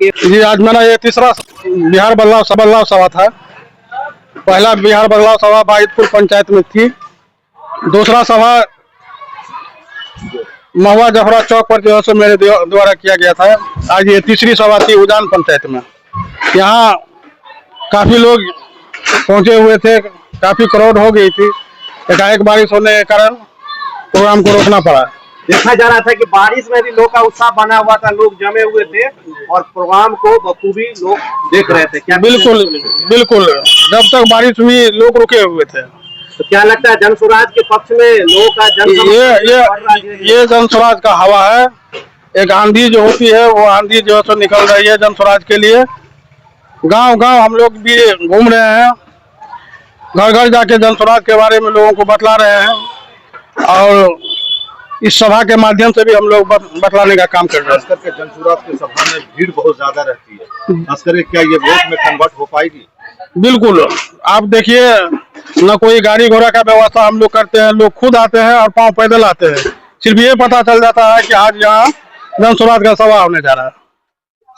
जी आज मेरा ये तीसरा बिहार बदलाव सभा था। पहला बिहार बदलाव सभा बाइतपुर पंचायत में थी। दूसरा सभा महुआ जफरा चौक पर जो है मेरे द्वारा किया गया था। आज ये तीसरी सभा थी उजान पंचायत में। यहाँ काफी लोग पहुंचे हुए थे, काफी क्राउड हो गई थी। एकाएक बारिश होने के कारण प्रोग्राम को रोकना पड़ा। देखा जा रहा था कि बारिश में भी लोग का उत्साह बना हुआ था, लोग जमे हुए थे और प्रोग्राम को बखूबी लोग देख रहे थे। क्या बिल्कुल बिल्कुल, जब तक बारिश हुई लोग रुके हुए थे। तो क्या लगता है जन स्वराज के पक्ष में लोगों का ये जन स्वराज का हवा है। एक आंधी जो होती है वो आंधी जो है तो निकल रही है जन स्वराज के लिए। गांव गांव हम लोग भी घूम रहे हैं, घर घर जाके जन स्वराज के बारे में लोगों को बतला रहे हैं और इस सभा के माध्यम से भी हम लोग बतलाने का काम कर रहे हैं। खास करके जन स्वराज की सभा में भीड़ बहुत ज्यादा रहती है, खास करके क्या ये वोट में कन्वर्ट हो पाएगी? बिल्कुल, आप देखिए न कोई गाड़ी घोड़ा का व्यवस्था हम लोग करते हैं, लोग खुद आते हैं और पांव पैदल आते हैं। सिर्फ ये पता चल जाता है कि आज यहाँ जन स्वराज का सभा होने जा रहा है।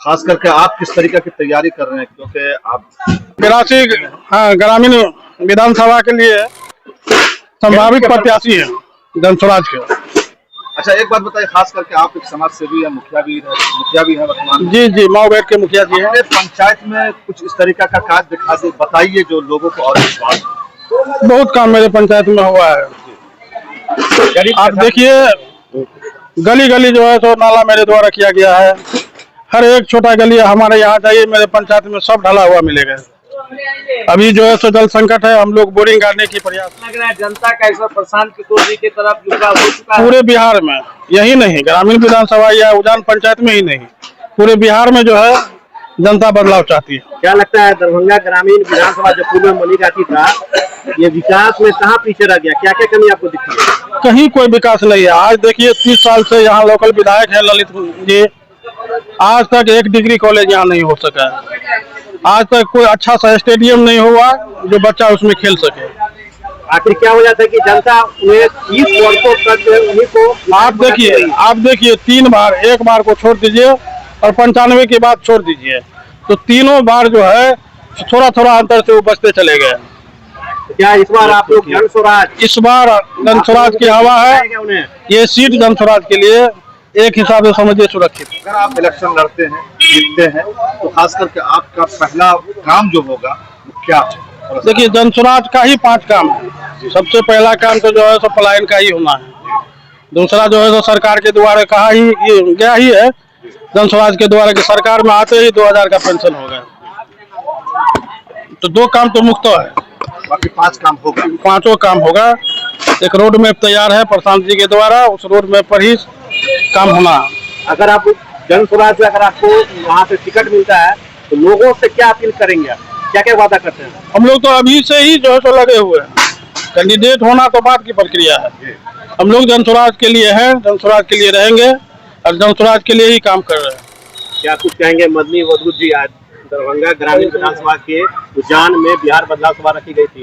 खास करके आप किस तरीके की तैयारी कर रहे हैं, क्योंकि आप 82 ग्रामीण विधानसभा के लिए संभावित प्रत्याशी है जन स्वराज के। अच्छा एक बात बताइए, खास करके आप एक समाज सेवी है, मुखिया भी है वर्तमान। जी मऊ बेट के मुखिया जी हैं। पंचायत में कुछ इस तरीका का कार्य दिखा दे, बताइए जो लोगों को और विश्वास। बहुत काम मेरे पंचायत में हुआ है। आप देखिए गली गली जो है तो नाला मेरे द्वारा किया गया है। हर एक छोटा गली हमारे यहाँ जाइए मेरे पंचायत में सब ढला हुआ मिलेगा। अभी जो है तो जल संकट है, हम लोग बोरिंग करने की प्रयास। लग रहा है जनता का इस प्रशांत किशोर जी की तरफ झुकाव हो चुका है पूरे बिहार में, यही नहीं ग्रामीण विधानसभा या उजान पंचायत में ही नहीं, पूरे बिहार में जो है जनता बदलाव चाहती है। क्या लगता है दरभंगा ग्रामीण विधानसभा जो पूर्व में मनीगाती था, ये विकास में कहाँ पीछे रह गया? क्या क्या कमी आपको दिखती है? कहीं कोई विकास नहीं है। आज देखिए 30 साल से यहाँ लोकल विधायक है ललित जी, आज तक एक डिग्री कॉलेज यहाँ नहीं हो सका है। आज तक कोई अच्छा सा स्टेडियम नहीं हुआ जो बच्चा उसमें खेल सके। आखिर क्या हो जाता है कि जनता 30 वर्षों तक उन्हीं को आप देखिए 3 बार, एक बार को छोड़ दीजिए और 95 की बात छोड़ दीजिए, तो तीनों बार जो है थोड़ा थोड़ा अंतर से वो बचते चले गए। क्या इस बार आप लोग जन स्वराज, इस बार जन स्वराज की हवा है। ये सीट जन स्वराज के लिए एक हिसाब से समझिए सुरक्षित। अगर आप इलेक्शन लड़ते हैं, जीतते हैं, तो खास करके आपका पहला काम जो होगा क्या? देखिए जन स्वराज का ही 5 काम है। सबसे पहला काम तो जो है तो पलायन का ही होना है। दूसरा जो है तो सरकार के द्वारा कहा ही गया ही है जन स्वराज के द्वारा कि सरकार में आते ही 2000 का पेंशन होगा। तो 2 काम तो मुक्त है, बाकी 5 काम होगा। 5 काम होगा। एक रोड मैप तैयार है प्रशांत जी के द्वारा, उस रोड मैप पर ही काम होना। अगर आप जन स्वराज से अगर आपको वहाँ से टिकट मिलता है तो लोगों से क्या अपील करेंगे, क्या क्या वादा करते हैं? हम लोग तो अभी से ही जो है तो लगे हुए हैं। कैंडिडेट होना तो बात की प्रक्रिया है। हम लोग जन स्वराज के लिए हैं, जन स्वराज के लिए रहेंगे और जन स्वराज के लिए ही काम कर रहे हैं। क्या कुछ कहेंगे मदनी वदूद जी? आज दरभंगा ग्रामीण विधानसभा के उजान में बिहार बदलाव सभा रखी गई थी।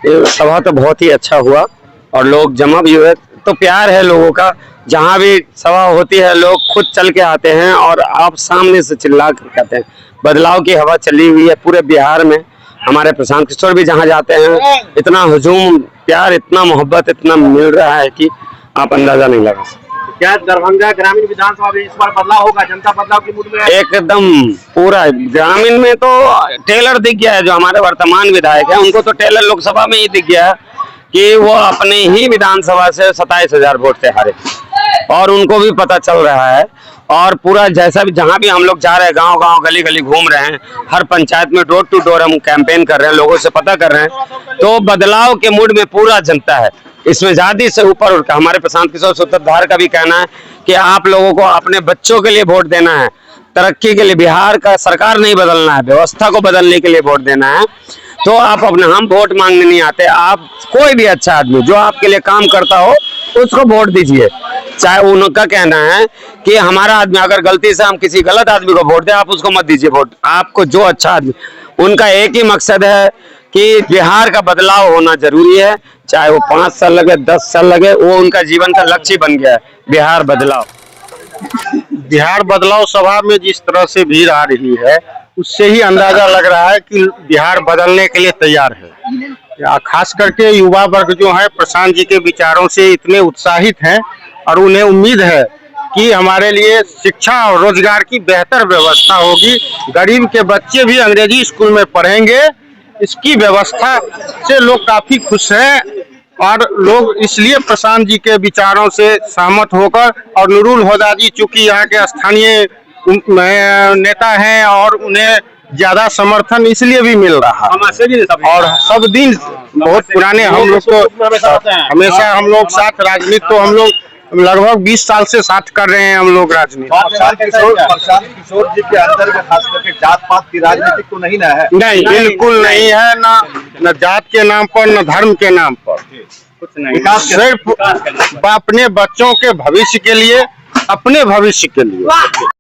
ये सभा तो बहुत ही अच्छा हुआ और लोग जमा भी हुए, तो प्यार है लोगों का। जहाँ भी सभा होती है लोग खुद चल के आते हैं और आप सामने से चिल्ला कर कहते हैं। बदलाव की हवा चली हुई है पूरे बिहार में। हमारे प्रशांत किशोर भी जहाँ जाते हैं इतना हुजूम, प्यार, इतना मोहब्बत इतना मिल रहा है कि आप अंदाजा नहीं लगा सकते। क्या दरभंगा ग्रामीण विधानसभा में इस बार बदलाव होगा? जनता बदलाव की मूड में है? एकदम पूरा ग्रामीण में तो टेलर दिख गया है। जो हमारे वर्तमान विधायक है उनको तो टेलर लोकसभा में ही दिख गया है कि वो अपने ही विधानसभा से 27,000 वोट से हारे और उनको भी पता चल रहा है। और पूरा जैसा भी जहाँ भी हम लोग जा रहे हैं, गांव गांव गली गली घूम रहे हैं, हर पंचायत में डोर टू डोर हम कैंपेन कर रहे हैं, लोगों से पता कर रहे हैं। तो बदलाव के मूड में पूरा जनता है। इसमें ज्यादा से ऊपर उठकर हमारे प्रशांत किशोर सूत्रधार का भी कहना है कि आप लोगों को अपने बच्चों के लिए वोट देना है, तरक्की के लिए। बिहार का सरकार नहीं बदलना है, व्यवस्था को बदलने के लिए वोट देना है। तो आप अपने, हम वोट मांगने नहीं आते, आप कोई भी अच्छा आदमी जो आपके लिए काम करता हो उसको वोट दीजिए। चाहे उनका कहना है कि हमारा आदमी अगर गलती से हम किसी गलत आदमी को वोट दे, आप उसको मत दीजिए वोट। आपको जो अच्छा आदमी, उनका एक ही मकसद है कि बिहार का बदलाव होना जरूरी है। चाहे वो 5 साल लगे, 10 साल लगे, वो उनका जीवन का लक्ष्य बन गया है, बिहार बदलाव। बिहार बदलाव सभा में जिस तरह से भीड़ आ रही है, उससे ही अंदाजा लग रहा है कि बिहार बदलने के लिए तैयार है। खास करके युवा वर्ग जो है प्रशांत जी के विचारों से इतने उत्साहित हैं और उन्हें उम्मीद है कि हमारे लिए शिक्षा और रोजगार की बेहतर व्यवस्था होगी। गरीब के बच्चे भी अंग्रेजी स्कूल में पढ़ेंगे, इसकी व्यवस्था से लोग काफी खुश हैं और लोग इसलिए प्रशांत जी के विचारों से सहमत होकर, और नूरुल हुदा जी चूंकि यहाँ के स्थानीय नेता हैं और उन्हें ज्यादा समर्थन इसलिए भी मिल रहा है। और सब दिन बहुत पुराने हम लोग तो हमेशा हम लोग साथ राजनीति तो हम लोग लगभग 20 साल से साथ कर रहे हैं हम लोग राजनीति। प्रशांत किशोर जी के अंदर में खास करके जात पात की राजनीति तो नहीं ना है? नहीं, बिल्कुल नहीं है, न जात के नाम पर न धर्म के नाम पर, कुछ नहीं, सिर्फ अपने बच्चों के भविष्य के लिए, अपने भविष्य के लिए।